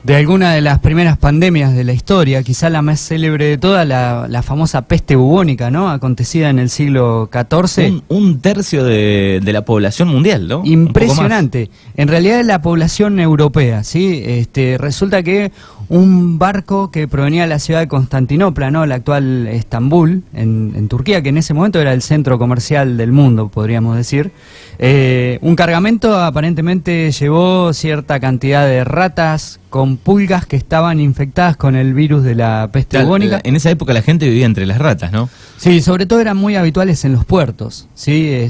de alguna de las primeras pandemias de la historia, quizá la más célebre de todas, la famosa peste bubónica, ¿no? Acontecida en el siglo XIV. Un tercio de la población mundial, ¿no? Impresionante. En realidad es la población europea, ¿sí? Resulta que un barco que provenía de la ciudad de Constantinopla, ¿no? La actual Estambul, en Turquía, que en ese momento era el centro comercial del mundo, podríamos decir. Un cargamento aparentemente llevó cierta cantidad de ratas con pulgas que estaban infectadas con el virus de la peste bubónica. En esa época la gente vivía entre las ratas, ¿no? Sí, sobre todo eran muy habituales en los puertos, ¿sí?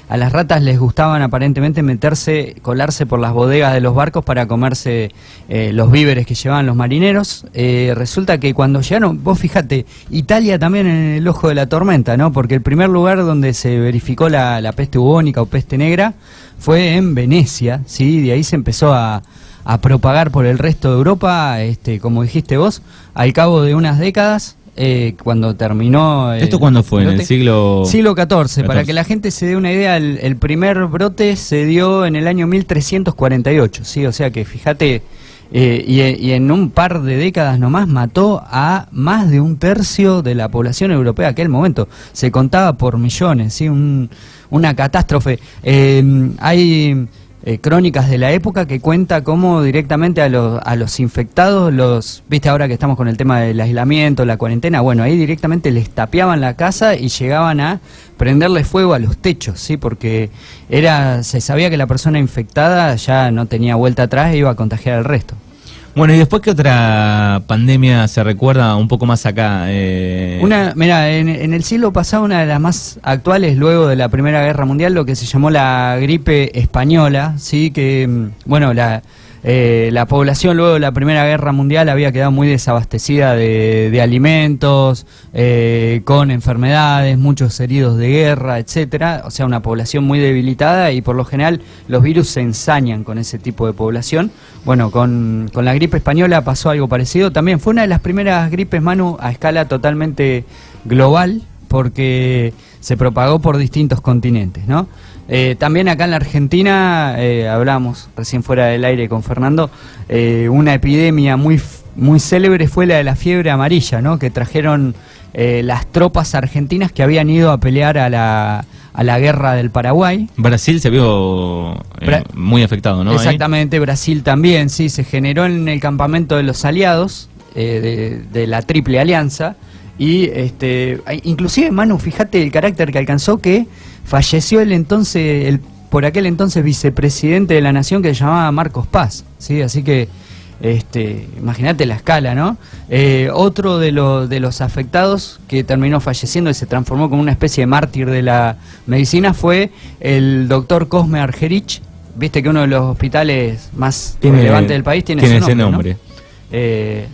A las ratas les gustaban aparentemente colarse por las bodegas de los barcos para comerse los víveres que llevaban los marineros. Resulta que cuando llegaron, vos fíjate, Italia también en el ojo de la tormenta, ¿no? Porque el primer lugar donde se verificó la peste bubónica o peste negra fue en Venecia, ¿sí? De ahí se empezó a propagar por el resto de Europa, como dijiste vos, al cabo de unas décadas. Cuando terminó... ¿Esto cuándo fue? ¿En el siglo XIV? Para que la gente se dé una idea, el primer brote se dio en el año 1348, ¿sí? O sea que fíjate, y en un par de décadas nomás mató a más de un tercio de la población europea en aquel momento. Se contaba por millones, ¿sí? Una catástrofe. Hay... crónicas de la época que cuenta cómo directamente a los infectados, viste ahora que estamos con el tema del aislamiento, la cuarentena, bueno, ahí directamente les tapiaban la casa y llegaban a prenderle fuego a los techos, ¿sí? Porque se sabía que la persona infectada ya no tenía vuelta atrás e iba a contagiar al resto. Bueno, y después, ¿qué otra pandemia se recuerda un poco más acá? Mirá, en el siglo pasado, una de las más actuales, luego de la Primera Guerra Mundial, lo que se llamó la gripe española, ¿sí? Que, bueno, la población luego de la Primera Guerra Mundial había quedado muy desabastecida de alimentos, con enfermedades, muchos heridos de guerra, etcétera. O sea, una población muy debilitada y por lo general los virus se ensañan con ese tipo de población. Bueno, con la gripe española pasó algo parecido. También fue una de las primeras gripes, Manu, a escala totalmente global, porque se propagó por distintos continentes, ¿no? También acá en la Argentina, hablamos recién fuera del aire con Fernando, una epidemia muy célebre fue la de la fiebre amarilla, ¿no? Que trajeron las tropas argentinas que habían ido a pelear a la guerra del Paraguay. Brasil se vio muy afectado, ¿no? Exactamente, ahí. Brasil también, sí, se generó en el campamento de los aliados, de la Triple Alianza. Y inclusive, Manu, fíjate el carácter que alcanzó, que falleció por aquel entonces vicepresidente de la nación, que se llamaba Marcos Paz, ¿sí? Así que imagínate la escala, ¿no? Otro de los afectados que terminó falleciendo y se transformó como una especie de mártir de la medicina fue el doctor Cosme Argerich. Viste que uno de los hospitales más relevantes del país tiene ese nombre, ¿no?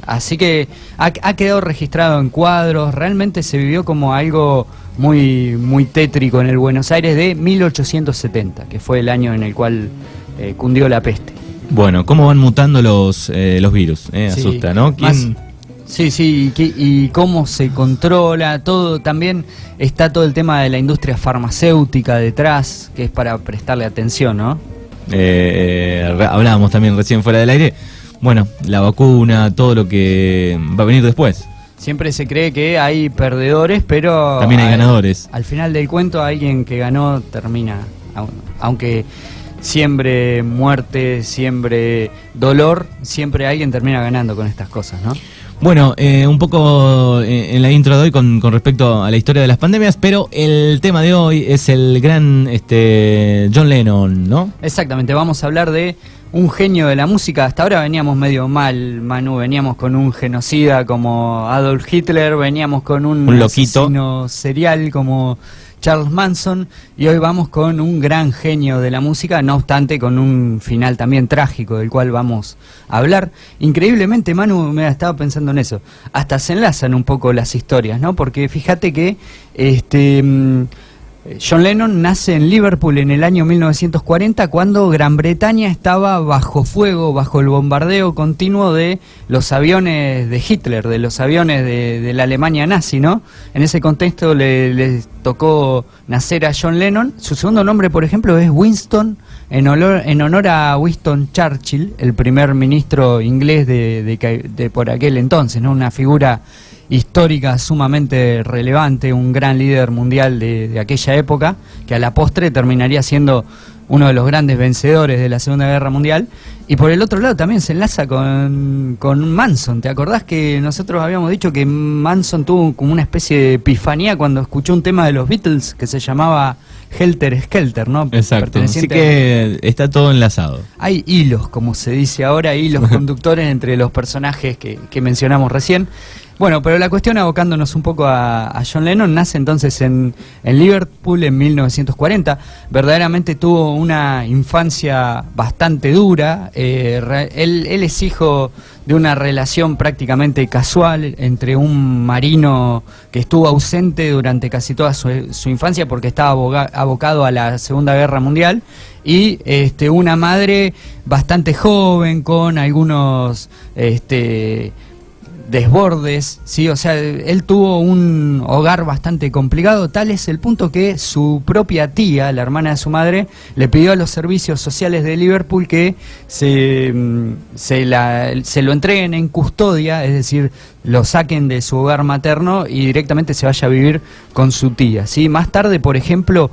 Así que ha quedado registrado en cuadros. Realmente se vivió como algo muy, muy tétrico en el Buenos Aires de 1870, que fue el año en el cual cundió la peste. Bueno, ¿cómo van mutando los virus? Asusta, ¿no? Sí, y cómo se controla todo. También está todo el tema de la industria farmacéutica detrás, que es para prestarle atención, ¿no? Hablábamos también recién fuera del aire. Bueno, la vacuna, todo lo que va a venir después. Siempre se cree que hay perdedores, pero también hay ganadores. Al final del cuento, alguien que ganó termina, aunque siembre muerte, siembre dolor, siempre alguien termina ganando con estas cosas, ¿no? Bueno, un poco en la intro de hoy con respecto a la historia de las pandemias, pero el tema de hoy es el gran John Lennon, ¿no? Exactamente, vamos a hablar de un genio de la música. Hasta ahora veníamos medio mal, Manu, veníamos con un genocida como Adolf Hitler, veníamos con un asesino serial como Charles Manson, y hoy vamos con un gran genio de la música, no obstante con un final también trágico del cual vamos a hablar. Increíblemente, Manu, me estaba pensando en eso, hasta se enlazan un poco las historias, ¿no? Porque fíjate que John Lennon nace en Liverpool en el año 1940, cuando Gran Bretaña estaba bajo fuego, bajo el bombardeo continuo de los aviones de Hitler, de los aviones de la Alemania nazi, ¿no? En ese contexto le tocó nacer a John Lennon. Su segundo nombre, por ejemplo, es Winston en honor a Winston Churchill, el primer ministro inglés de por aquel entonces, ¿no? Una figura histórica sumamente relevante, un gran líder mundial de aquella época, que a la postre terminaría siendo uno de los grandes vencedores de la Segunda Guerra Mundial. Y por el otro lado también se enlaza con Manson. ¿Te acordás que nosotros habíamos dicho que Manson tuvo como una especie de epifanía cuando escuchó un tema de los Beatles que se llamaba Helter Skelter, ¿no? Exacto, así que está todo enlazado. Hay hilos, como se dice ahora, hilos conductores entre los personajes que mencionamos recién. Bueno, pero la cuestión, abocándonos un poco a John Lennon, nace entonces en Liverpool en 1940. Verdaderamente tuvo una infancia bastante dura. Él es hijo de una relación prácticamente casual entre un marino que estuvo ausente durante casi toda su infancia porque estaba abocado a la Segunda Guerra Mundial, y una madre bastante joven con algunos desbordes, ¿sí? O sea, él tuvo un hogar bastante complicado. Tal es el punto que su propia tía, la hermana de su madre, le pidió a los servicios sociales de Liverpool que se lo entreguen en custodia, es decir, lo saquen de su hogar materno y directamente se vaya a vivir con su tía, ¿sí? Más tarde, por ejemplo,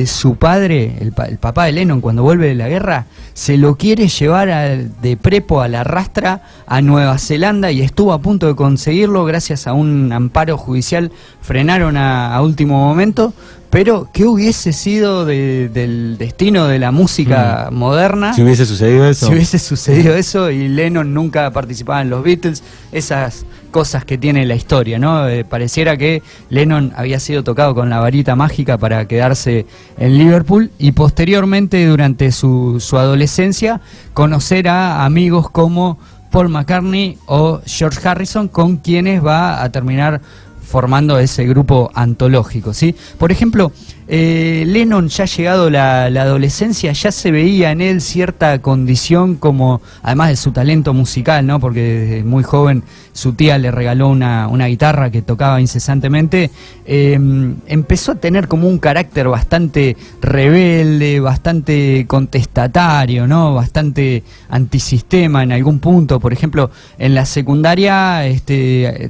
su padre, el papá de Lennon, cuando vuelve de la guerra, se lo quiere llevar de prepo a la rastra a Nueva Zelanda, y estuvo a punto de conseguirlo. Gracias a un amparo judicial frenaron a último momento. Pero, ¿qué hubiese sido del destino de la música moderna? Si hubiese sucedido eso. Si hubiese sucedido eso y Lennon nunca participaba en los Beatles, esas cosas que tiene la historia, ¿no? Pareciera que Lennon había sido tocado con la varita mágica para quedarse en Liverpool, y posteriormente, durante su adolescencia, conocer a amigos como Paul McCartney o George Harrison, con quienes va a terminar formando ese grupo antológico, ¿sí? Por ejemplo, Lennon, ya llegado la adolescencia, ya se veía en él cierta condición, como además de su talento musical, ¿no? Porque desde muy joven su tía le regaló una guitarra que tocaba incesantemente. Empezó a tener como un carácter bastante rebelde, bastante contestatario, ¿no? Bastante antisistema en algún punto. Por ejemplo, en la secundaria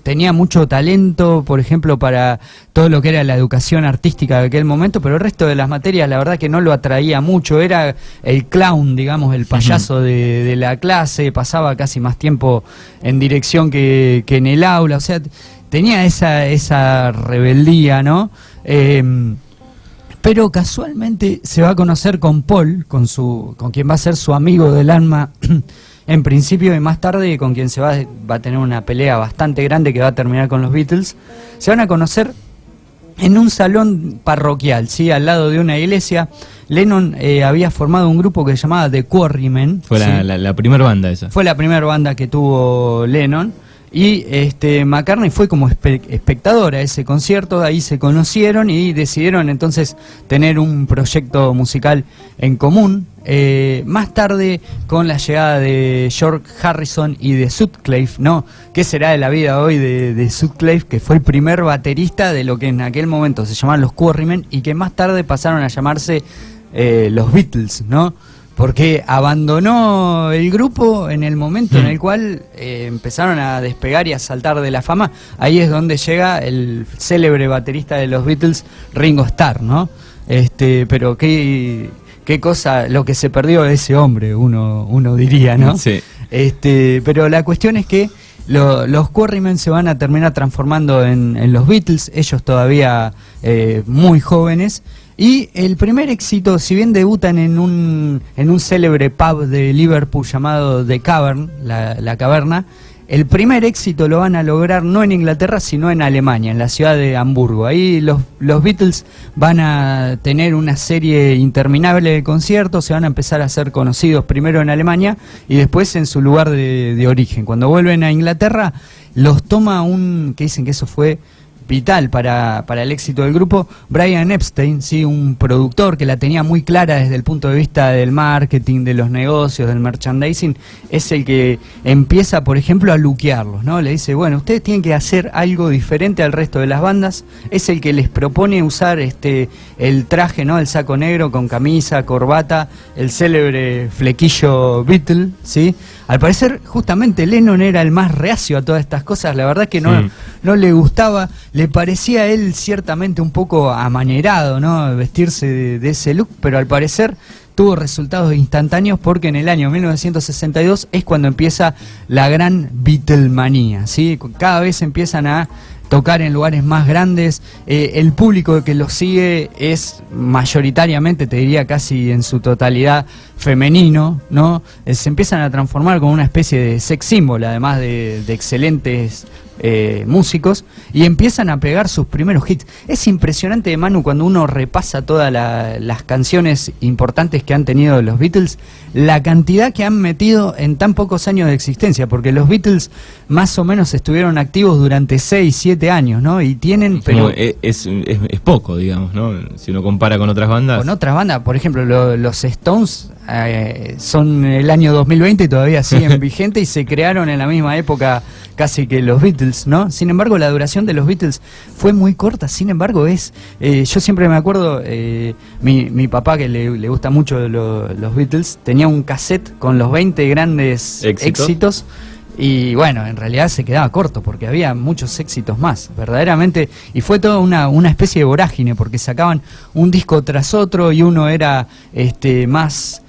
tenía mucho talento, por ejemplo, para todo lo que era la educación artística de aquel momento, pero el resto de las materias la verdad que no lo atraía mucho. Era el clown, digamos, el payaso de la clase. Pasaba casi más tiempo en dirección que en el aula. O sea, tenía esa rebeldía, ¿no? Pero casualmente se va a conocer con Paul, con quien va a ser su amigo del alma en principio, y más tarde con quien va a tener una pelea bastante grande que va a terminar con los Beatles. Se van a conocer en un salón parroquial, ¿sí? Al lado de una iglesia. Lennon había formado un grupo que se llamaba The Quarrymen. Fue, ¿sí?, la primera banda esa. Fue la primera banda que tuvo Lennon. Y McCartney fue como espectador a ese concierto. Ahí se conocieron y decidieron entonces tener un proyecto musical en común. Más tarde, con la llegada de George Harrison y de Sutcliffe, ¿no? ¿Qué será de la vida hoy de Sutcliffe, que fue el primer baterista de lo que en aquel momento se llamaban los Quarrymen y que más tarde pasaron a llamarse los Beatles, ¿no? Porque abandonó el grupo en el momento en el cual empezaron a despegar y a saltar de la fama. Ahí es donde llega el célebre baterista de los Beatles, Ringo Starr, ¿no? Pero qué cosa, lo que se perdió de ese hombre, uno diría, ¿no? Sí. Pero la cuestión es que los Quarrymen se van a terminar transformando en los Beatles, ellos todavía muy jóvenes. Y el primer éxito, si bien debutan en un célebre pub de Liverpool llamado The Cavern, la Caverna, el primer éxito lo van a lograr no en Inglaterra, sino en Alemania, en la ciudad de Hamburgo. Ahí los Beatles van a tener una serie interminable de conciertos, se van a empezar a ser conocidos primero en Alemania y después en su lugar de origen. Cuando vuelven a Inglaterra, los toma que dicen que eso fue vital para el éxito del grupo, Brian Epstein, ¿sí? Un productor que la tenía muy clara desde el punto de vista del marketing, de los negocios, del merchandising, es el que empieza, por ejemplo, a luquearlos, ¿no? Le dice, bueno, ustedes tienen que hacer algo diferente al resto de las bandas, es el que les propone usar el traje, ¿no? El saco negro con camisa, corbata, el célebre flequillo Beatle, ¿sí? Al parecer, justamente Lennon era el más reacio a todas estas cosas, la verdad que no le gustaba, le parecía a él ciertamente un poco amanerado, ¿no? Vestirse de ese look, pero al parecer tuvo resultados instantáneos porque en el año 1962 es cuando empieza la gran Beatlemanía, ¿sí? Cada vez empiezan a tocar en lugares más grandes, el público que los sigue es mayoritariamente, te diría casi en su totalidad, femenino, ¿no? Se empiezan a transformar como una especie de sex symbol, además de excelentes músicos, y empiezan a pegar sus primeros hits. Es impresionante, Manu, cuando uno repasa todas las canciones importantes que han tenido los Beatles, la cantidad que han metido en tan pocos años de existencia, porque los Beatles más o menos estuvieron activos durante 6, 7 años, ¿no? Y tienen... pero es poco, digamos, ¿no? Si uno compara con otras bandas. Con otras bandas, por ejemplo, los Stones son el año 2020 y todavía siguen vigentes y se crearon en la misma época casi que los Beatles, ¿no? Sin embargo, la duración de los Beatles fue muy corta. Sin embargo, yo siempre me acuerdo, mi papá, que le gusta mucho los Beatles, tenía un cassette con los 20 grandes éxitos. Y bueno, en realidad se quedaba corto porque había muchos éxitos más, verdaderamente, y fue toda una especie de vorágine porque sacaban un disco tras otro y uno era más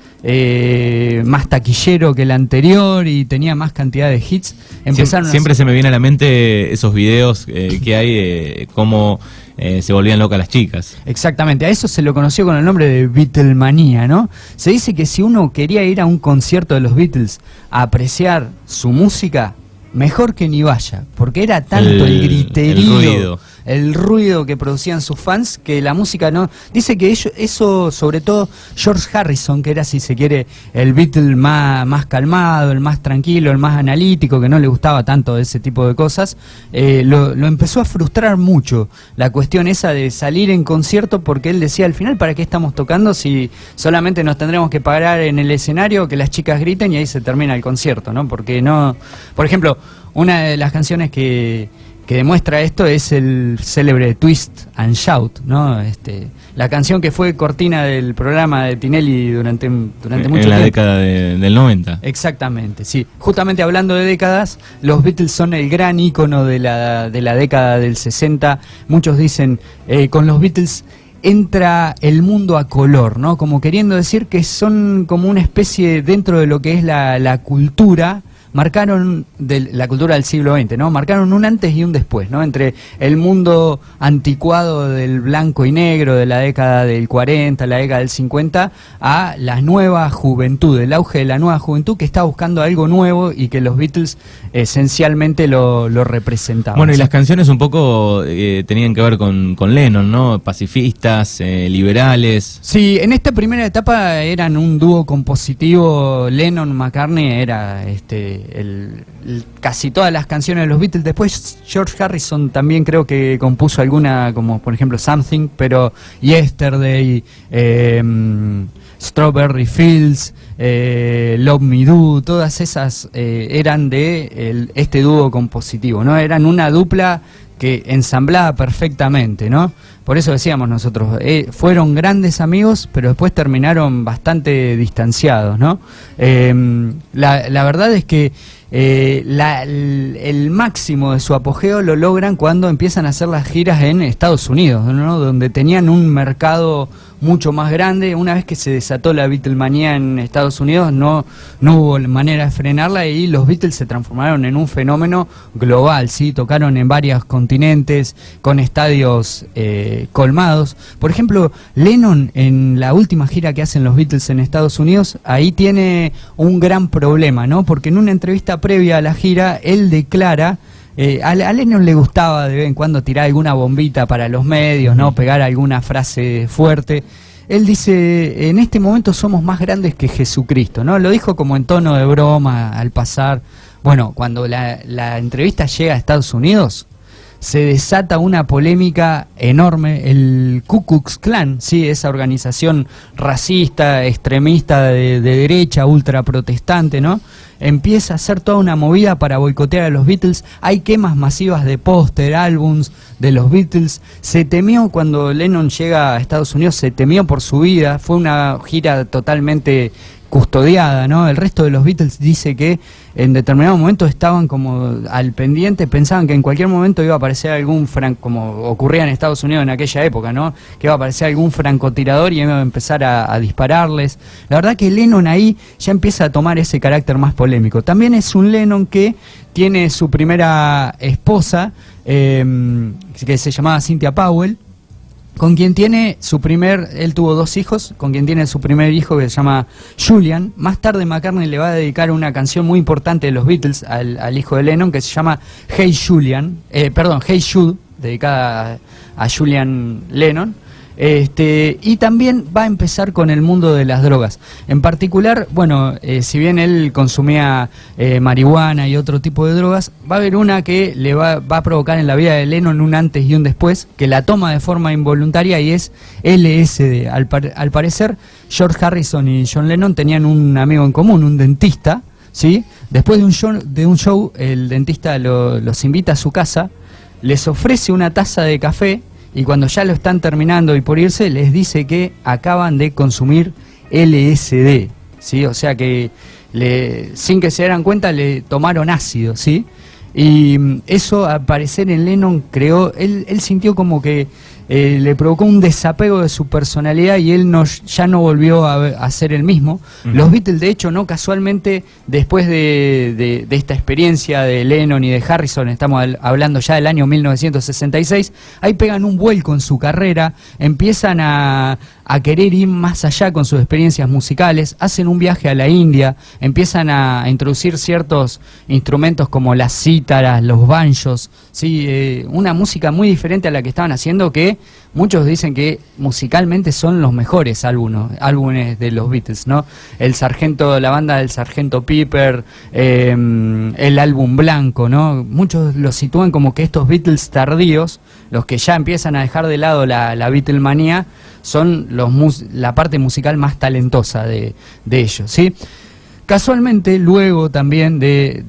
taquillero que el anterior y tenía más cantidad de hits. Siempre se me viene a la mente esos videos que hay, cómo se volvían locas las chicas. Exactamente, a eso se lo conoció con el nombre de Beatlemanía, ¿no? Se dice que si uno quería ir a un concierto de los Beatles a apreciar su música, mejor que ni vaya, porque era tanto el griterío, el ruido que producían sus fans, que la música no... Dice que eso, sobre todo George Harrison, que era, si se quiere, el Beatle más calmado, el más tranquilo, el más analítico, que no le gustaba tanto ese tipo de cosas, lo empezó a frustrar mucho, la cuestión esa de salir en concierto, porque él decía, al final, ¿para qué estamos tocando si solamente nos tendremos que parar en el escenario, que las chicas griten y ahí se termina el concierto, ¿no? Porque no... Por ejemplo, una de las canciones que demuestra esto es el célebre Twist and Shout, ¿no? La canción que fue cortina del programa de Tinelli durante mucho tiempo. En la década del 90. Exactamente, sí. Justamente hablando de décadas, los Beatles son el gran ícono de la década del 60. Muchos dicen, con los Beatles entra el mundo a color, ¿no? Como queriendo decir que son como una especie, dentro de lo que es la cultura, marcaron la cultura del siglo XX, ¿no? Marcaron un antes y un después, ¿no? Entre el mundo anticuado del blanco y negro de la década del 40, la década del 50, a la nueva juventud, el auge de la nueva juventud que está buscando algo nuevo y que los Beatles esencialmente lo representaban. Bueno, y las canciones un poco tenían que ver con Lennon, ¿no? Pacifistas, liberales. Sí, en esta primera etapa eran un dúo compositivo. Lennon-McCartney era casi todas las canciones de los Beatles. Después George Harrison también creo que compuso alguna, como por ejemplo Something, pero Yesterday, Strawberry Fields, Love Me Do, todas esas eran de este dúo compositivo, ¿no? Eran una dupla que ensamblaba perfectamente, ¿no? Por eso decíamos nosotros, fueron grandes amigos, pero después terminaron bastante distanciados, ¿no? La verdad es que el máximo de su apogeo lo logran cuando empiezan a hacer las giras en Estados Unidos, ¿no? Donde tenían un mercado mucho más grande. Una vez que se desató la Beatlemanía en Estados Unidos, no hubo manera de frenarla y los Beatles se transformaron en un fenómeno global, ¿sí? Tocaron en varios continentes, con estadios colmados. Por ejemplo, Lennon, en la última gira que hacen los Beatles en Estados Unidos, ahí tiene un gran problema, ¿no? Porque en una entrevista previa a la gira, él declara... a Lennon le gustaba de vez en cuando tirar alguna bombita para los medios, ¿no? Pegar alguna frase fuerte. Él dice, en este momento somos más grandes que Jesucristo, ¿no? Lo dijo como en tono de broma al pasar. Bueno, cuando la entrevista llega a Estados Unidos, se desata una polémica enorme. El Ku Klux Klan, ¿sí? Esa organización racista, extremista de derecha, ultraprotestante, ¿no? Empieza a hacer toda una movida para boicotear a los Beatles. Hay quemas masivas de póster, álbums de los Beatles. Se temió cuando Lennon llega a Estados Unidos, se temió por su vida. Fue una gira totalmente custodiada, ¿no? El resto de los Beatles dice que en determinado momento estaban como al pendiente, pensaban que en cualquier momento iba a aparecer algún como ocurría en Estados Unidos en aquella época, ¿no? Que iba a aparecer algún francotirador y iba a empezar a dispararles. La verdad que Lennon ahí ya empieza a tomar ese carácter más polémico. También es un Lennon que tiene su primera esposa, que se llamaba Cynthia Powell, con quien tiene él tuvo 2 hijos, con quien tiene su primer hijo que se llama Julian. Más tarde McCartney le va a dedicar una canción muy importante de los Beatles al hijo de Lennon que se llama Hey Jude, dedicada a Julian Lennon. Y también va a empezar con el mundo de las drogas. En particular, bueno, si bien él consumía marihuana y otro tipo de drogas, va a haber una que le va a provocar en la vida de Lennon un antes y un después, que la toma de forma involuntaria, y es LSD. Al parecer, George Harrison y John Lennon tenían un amigo en común, un dentista, ¿sí? Después de un show, el dentista los invita a su casa, les ofrece una taza de café, y cuando ya lo están terminando y por irse, les dice que acaban de consumir LSD, ¿sí? O sea que sin que se dieran cuenta le tomaron ácido, ¿sí? Y eso, al parecer, en Lennon él sintió como que le provocó un desapego de su personalidad y él ya no volvió a ser el mismo. Los Beatles, de hecho, no casualmente, después de esta experiencia de Lennon y de Harrison, estamos hablando ya del año 1966, ahí pegan un vuelco en su carrera, empiezan a querer ir más allá con sus experiencias musicales, hacen un viaje a la India, empiezan a introducir ciertos instrumentos como las cítaras, los banjos, ¿sí? Una música muy diferente a la que estaban haciendo, que muchos dicen que musicalmente son los mejores álbumes de los Beatles, ¿no? La banda del Sargento Pepper, el álbum blanco, ¿no? Muchos los sitúan como que estos Beatles tardíos, los que ya empiezan a dejar de lado la Beatlemanía, son la parte musical más talentosa de ellos, ¿sí? Casualmente, luego también de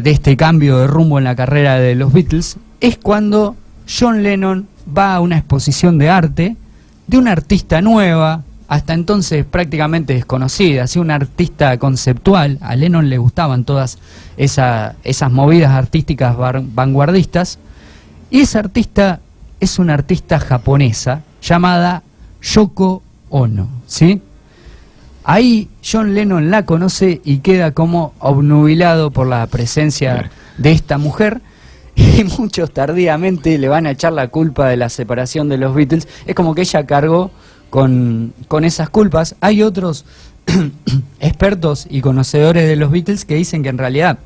este cambio de rumbo en la carrera de los Beatles, es cuando John Lennon va a una exposición de arte de una artista nueva, hasta entonces prácticamente desconocida, ¿sí? Una artista conceptual. A Lennon le gustaban todas esas movidas artísticas vanguardistas, y esa artista es una artista japonesa llamada Yoko Ono, ¿sí? Ahí John Lennon la conoce y queda como obnubilado por la presencia de esta mujer, y muchos tardíamente le van a echar la culpa de la separación de los Beatles. Es como que ella cargó con esas culpas. Hay otros expertos y conocedores de los Beatles que dicen que en realidad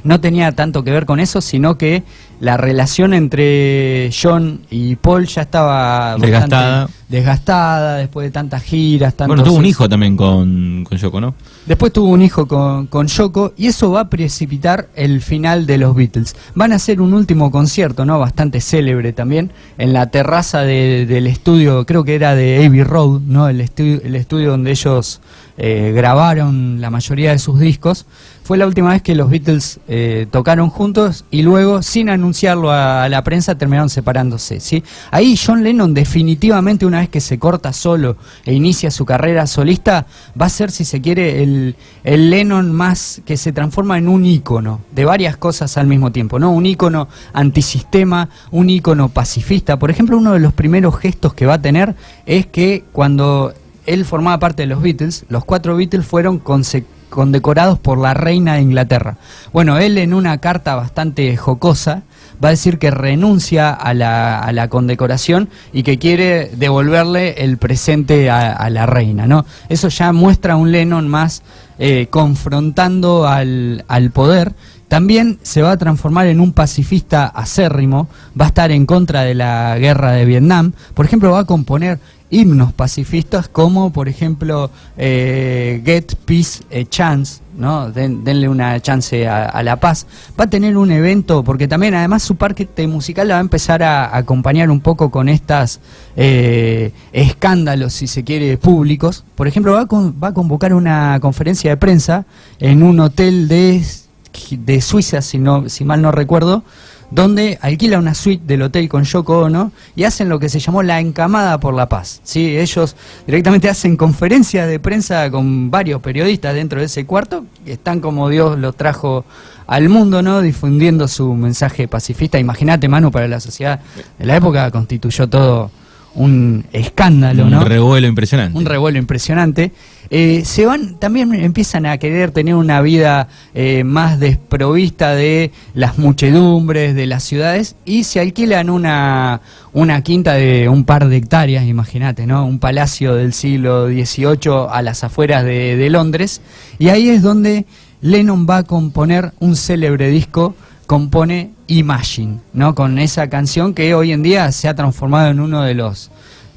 no tenía tanto que ver con eso, sino que la relación entre John y Paul ya estaba desgastada después de tantas giras. Bueno, tuvo un hijo también con Yoko, ¿no? Después tuvo un hijo con Yoko, y eso va a precipitar el final de los Beatles. Van a hacer un último concierto, ¿no? Bastante célebre también, en la terraza del estudio, creo que era de Abbey Road, ¿no? El estudio donde ellos grabaron la mayoría de sus discos. Fue la última vez que los Beatles tocaron juntos, y luego, sin anunciarlo a la prensa, terminaron separándose, ¿sí? Ahí John Lennon definitivamente, una vez que se corta solo e inicia su carrera solista, va a ser, si se quiere, el Lennon más que se transforma en un ícono de varias cosas al mismo tiempo, ¿no? Un ícono antisistema, un ícono pacifista. Por ejemplo, uno de los primeros gestos que va a tener es que cuando él formaba parte de los Beatles, los 4 Beatles fueron condecorados por la reina de Inglaterra. Bueno, él, en una carta bastante jocosa, va a decir que renuncia a la condecoración y que quiere devolverle el presente a la reina, ¿no? Eso ya muestra un Lennon más confrontando al poder. También se va a transformar en un pacifista acérrimo, va a estar en contra de la guerra de Vietnam. Por ejemplo, va a componer himnos pacifistas como, por ejemplo, Get Peace a Chance, ¿no? Denle una chance a la paz. Va a tener un evento, porque también además su parque musical la va a empezar a acompañar un poco con estas escándalos, si se quiere, públicos. Por ejemplo, va a convocar una conferencia de prensa en un hotel de Suiza, si mal no recuerdo, donde alquila una suite del hotel con Yoko Ono y hacen lo que se llamó la encamada por la paz. ¿Sí? Ellos directamente hacen conferencias de prensa con varios periodistas dentro de ese cuarto, y están como Dios lo trajo al mundo, ¿no? Difundiendo su mensaje pacifista. Imagínate, Manu, para la sociedad de la época constituyó todo un escándalo, ¿no? Un revuelo impresionante. Un revuelo impresionante. También empiezan a querer tener una vida más desprovista de las muchedumbres, de las ciudades, y se alquilan una quinta de un par de hectáreas, imagínate, ¿no? Un palacio del siglo XVIII a las afueras de Londres, y ahí es donde Lennon va a componer un célebre disco. Compone Imagine, ¿no? Con esa canción que hoy en día se ha transformado en uno de los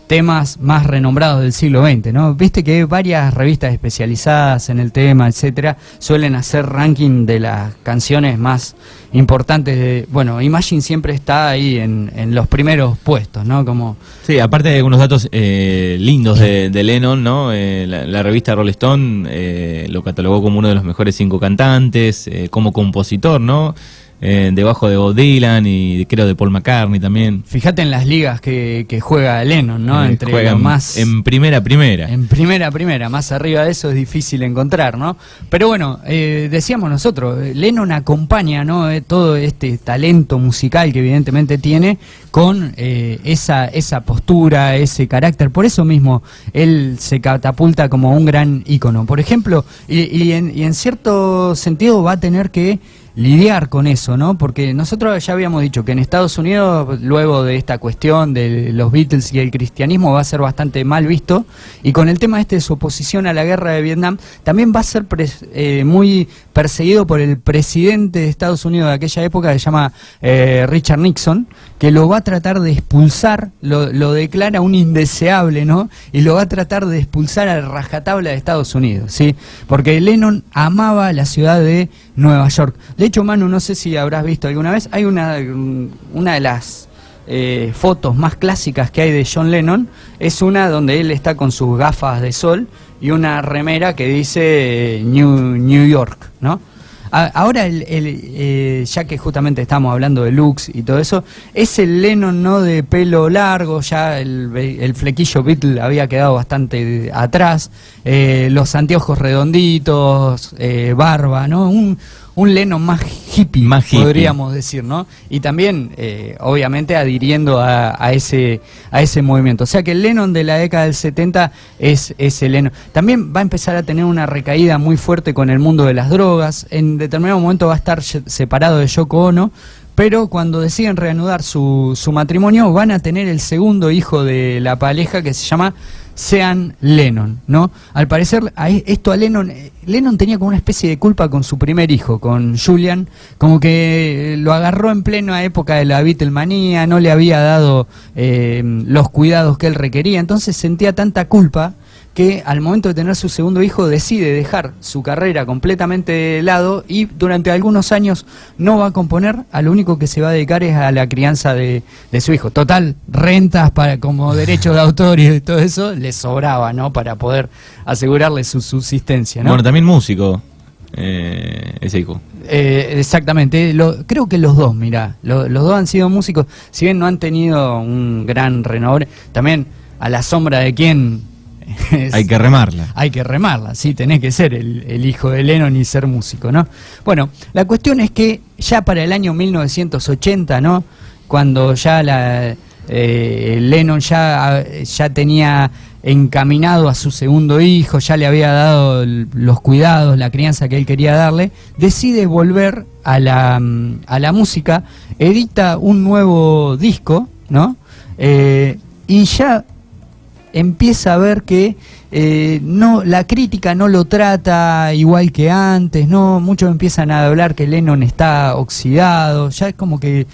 temas más renombrados del siglo XX, ¿no? Viste que varias revistas especializadas en el tema, etcétera, suelen hacer ranking de las canciones más importantes. Bueno, Imagine siempre está ahí en los primeros puestos, ¿no? Como... Sí, aparte de algunos datos lindos de Lennon, ¿no? La revista Rolling Stone lo catalogó como uno de los mejores 5 cantantes, como compositor, ¿no? Debajo de Bob Dylan y creo de Paul McCartney también. Fíjate en las ligas que juega Lennon, ¿no? Entre los más... En primera. En primera, más arriba de eso es difícil encontrar, ¿no? Pero bueno, decíamos nosotros, Lennon acompaña, ¿no? Todo este talento musical que evidentemente tiene con esa postura, ese carácter. Por eso mismo él se catapulta como un gran ícono. Por ejemplo, y en cierto sentido va a tener que lidiar con eso, ¿no? Porque nosotros ya habíamos dicho que en Estados Unidos, luego de esta cuestión de los Beatles y el cristianismo, va a ser bastante mal visto, y con el tema de su oposición a la guerra de Vietnam, también va a ser muy perseguido por el presidente de Estados Unidos de aquella época, que se llama Richard Nixon, que lo va a tratar de expulsar, lo declara un indeseable, ¿no? Y lo va a tratar de expulsar a rajatabla de Estados Unidos, ¿sí? Porque Lennon amaba la ciudad de Nueva York. De hecho, Manu, no sé si habrás visto alguna vez, hay una de las fotos más clásicas que hay de John Lennon, es una donde él está con sus gafas de sol y una remera que dice New York, ¿no? Ahora, ya que justamente estamos hablando de looks y todo eso, es el Lennon, ¿no? De pelo largo, ya el flequillo Beatle había quedado bastante atrás, los anteojos redonditos, barba, ¿no? Un Lennon más hippie, podríamos decir, ¿no? Y también, obviamente, adhiriendo a ese movimiento. O sea que el Lennon de la década del 70 es el Lennon. También va a empezar a tener una recaída muy fuerte con el mundo de las drogas. En determinado momento va a estar separado de Yoko Ono, pero cuando deciden reanudar su matrimonio, van a tener el segundo hijo de la pareja, que se llama Sean Lennon, ¿no? Al parecer, esto a Lennon tenía como una especie de culpa con su primer hijo, con Julian, como que lo agarró en plena época de la Beatlemanía, no le había dado los cuidados que él requería, entonces sentía tanta culpa que al momento de tener su segundo hijo decide dejar su carrera completamente de lado y durante algunos años no va a componer, a lo único que se va a dedicar es a la crianza de su hijo. Total, rentas como derechos de autor y todo eso le sobraba, ¿no? Para poder asegurarle su subsistencia, ¿no? Bueno, también músico, ese hijo. Exactamente, creo que los dos, mirá, los dos han sido músicos, si bien no han tenido un gran renombre, también a la sombra de quién... Hay que remarla. Hay que remarla, sí, tenés que ser el hijo de Lennon y ser músico, ¿no? Bueno, la cuestión es que ya para el año 1980, ¿no? Cuando ya Lennon ya tenía encaminado a su segundo hijo, ya le había dado los cuidados, la crianza que él quería darle, decide volver a la música, edita un nuevo disco, ¿no? Y ya empieza a ver que no, la crítica no lo trata igual que antes, no, muchos empiezan a hablar que Lennon está oxidado, ya es como que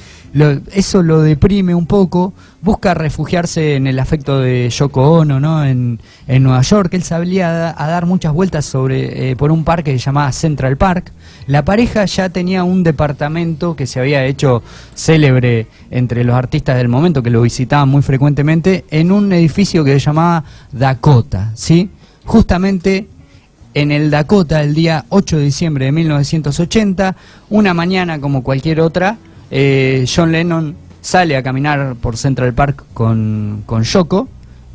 eso lo deprime un poco, busca refugiarse en el afecto de Yoko Ono, ¿no? En Nueva York. Él salía a dar muchas vueltas por un parque que se llamaba Central Park. La pareja ya tenía un departamento que se había hecho célebre entre los artistas del momento, que lo visitaban muy frecuentemente, en un edificio que se llamaba Dakota, ¿sí? Justamente en el Dakota, el día 8 de diciembre de 1980, una mañana como cualquier otra, John Lennon sale a caminar por Central Park con Yoko,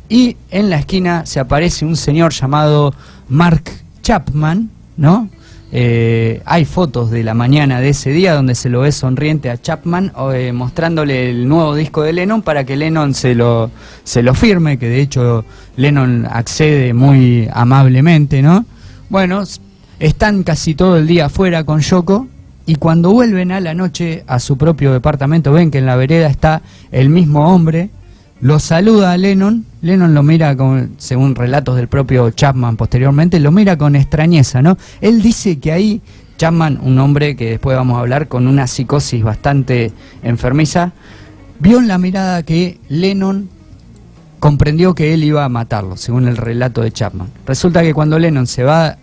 y en la esquina se aparece un señor llamado Mark Chapman, ¿no? Hay fotos de la mañana de ese día donde se lo ve sonriente a Chapman, mostrándole el nuevo disco de Lennon para que Lennon se lo firme, que de hecho Lennon accede muy amablemente, ¿no? Bueno, están casi todo el día afuera con Yoko, y cuando vuelven a la noche a su propio departamento ven que en la vereda está el mismo hombre, lo saluda a Lennon lo mira según relatos del propio Chapman posteriormente, lo mira con extrañeza, ¿no? Él dice que ahí Chapman, un hombre que después vamos a hablar con una psicosis bastante enfermiza, vio en la mirada que Lennon comprendió que él iba a matarlo, según el relato de Chapman. Resulta que cuando Lennon se da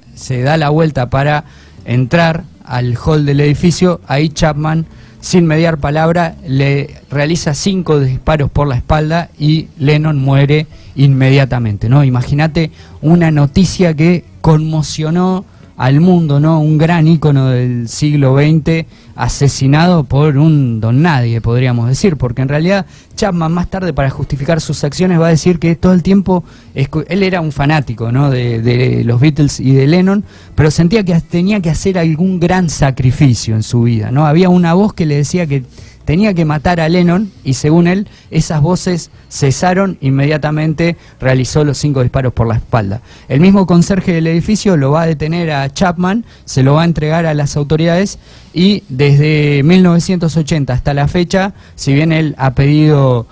la vuelta para entrar al hall del edificio, ahí Chapman, sin mediar palabra, le realiza 5 disparos por la espalda y Lennon muere inmediatamente, ¿no? Imagínate una noticia que conmocionó al mundo, ¿no? Un gran ícono del siglo XX asesinado por un don nadie, podríamos decir, porque en realidad Chapman más tarde, para justificar sus acciones, va a decir que todo el tiempo él era un fanático, ¿no? de los Beatles y de Lennon, pero sentía que tenía que hacer algún gran sacrificio en su vida, ¿no? Había una voz que le decía que tenía que matar a Lennon, y según él, esas voces cesaron inmediatamente, realizó los 5 disparos por la espalda. El mismo conserje del edificio lo va a detener a Chapman, se lo va a entregar a las autoridades, y desde 1980 hasta la fecha, si bien él ha pedido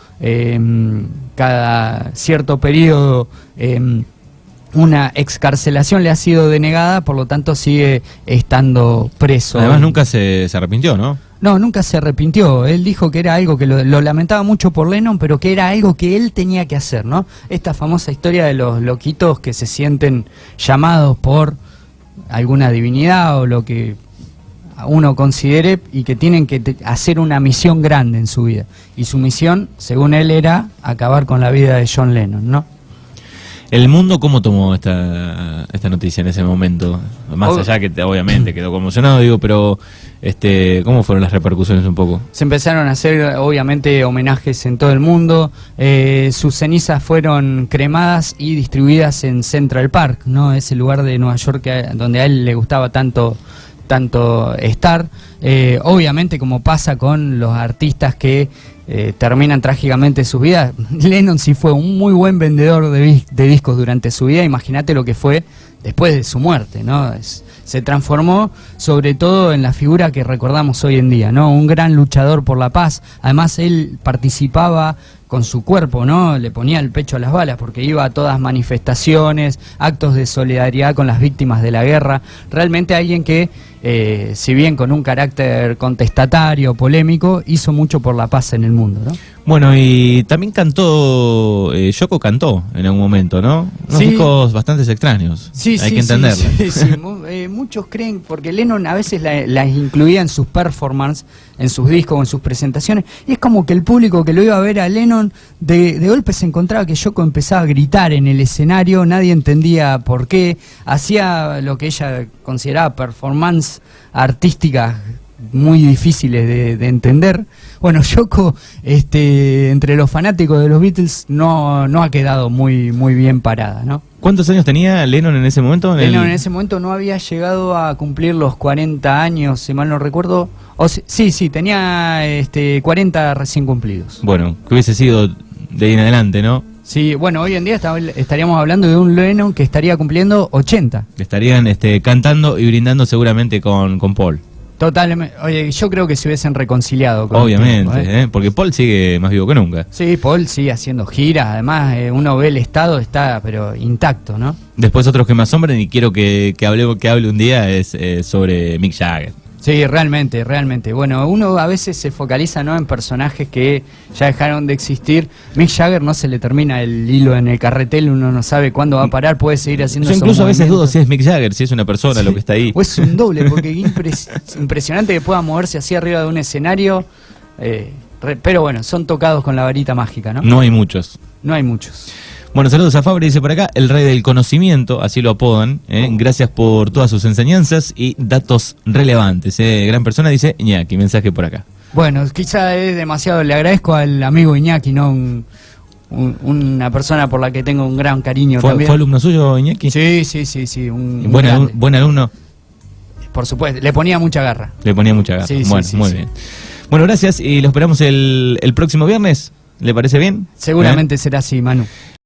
cada cierto periodo una excarcelación, le ha sido denegada, por lo tanto sigue estando preso. Además nunca se arrepintió, ¿no? No, nunca se arrepintió. Él dijo que era algo que lo lamentaba mucho por Lennon, pero que era algo que él tenía que hacer, ¿no? Esta famosa historia de los loquitos que se sienten llamados por alguna divinidad o lo que uno considere, y que tienen que hacer una misión grande en su vida. Y su misión, según él, era acabar con la vida de John Lennon, ¿no? ¿El mundo cómo tomó esta noticia en ese momento? Más allá que obviamente quedó conmocionado, digo, pero ¿cómo fueron las repercusiones un poco? Se empezaron a hacer, obviamente, homenajes en todo el mundo. Sus cenizas fueron cremadas y distribuidas en Central Park, ¿no? Ese lugar de Nueva York donde a él le gustaba tanto estar. Obviamente, como pasa con los artistas que terminan trágicamente sus vidas, Lennon sí fue un muy buen vendedor de discos durante su vida. Imagínate lo que fue después de su muerte, ¿no? Se transformó sobre todo en la figura que recordamos hoy en día, ¿no? Un gran luchador por la paz. Además, él participaba con su cuerpo, ¿no? Le ponía el pecho a las balas porque iba a todas manifestaciones, actos de solidaridad con las víctimas de la guerra. Realmente alguien que, si bien con un carácter contestatario, polémico, hizo mucho por la paz en el mundo, ¿no? Bueno, y también Yoko cantó en algún momento, ¿no? Unos discos bastante extraños, hay que entenderlo. Muchos creen, porque Lennon a veces las incluía en sus performances, en sus discos o en sus presentaciones, y es como que el público que lo iba a ver a Lennon, de golpe se encontraba que Yoko empezaba a gritar en el escenario, nadie entendía por qué, hacía lo que ella consideraba performance artística muy difíciles de entender. Bueno, Yoko, entre los fanáticos de los Beatles, no ha quedado muy bien parada, ¿no? ¿Cuántos años tenía Lennon en ese momento? Lennon en ese momento no había llegado a cumplir los 40 años, si mal no recuerdo. Sí, tenía 40 recién cumplidos. Bueno, que hubiese sido de ahí en adelante, ¿no? Sí, bueno, hoy en día estaríamos hablando de un Lennon que estaría cumpliendo 80. Estarían cantando y brindando seguramente con Paul. Totalmente. Oye, yo creo que se hubiesen reconciliado con Obviamente, el tiempo, porque Paul sigue más vivo que nunca. Sí, Paul sigue haciendo giras, además uno ve el estado, está pero intacto, ¿no? Después otros que me asombran y quiero que hable un día es sobre Mick Jagger. Sí, realmente, realmente. Bueno, uno a veces se focaliza, ¿no?, en personajes que ya dejaron de existir. Mick Jagger no se le termina el hilo en el carretel, uno no sabe cuándo va a parar, puede seguir haciendo Yo esos incluso a veces dudo movimientos. si es Mick Jagger, si es una persona lo que está ahí. O es un doble, porque impresionante que pueda moverse así arriba de un escenario. Pero bueno, son tocados con la varita mágica, ¿no? No hay muchos. No hay muchos. Bueno, saludos a Fabri, dice por acá, el rey del conocimiento, así lo apodan. Gracias por todas sus enseñanzas y datos relevantes. Gran persona, dice Iñaki, mensaje por acá. Bueno, quizá es demasiado, le agradezco al amigo Iñaki, ¿no? Una persona por la que tengo un gran cariño también. ¿Fue alumno suyo, Iñaki? Sí. Buen alumno. Por supuesto, le ponía mucha garra. Le ponía mucha garra. Sí, bueno, sí, muy bien. Bueno, gracias y lo esperamos el próximo viernes. ¿Le parece bien? Seguramente será así, Manu.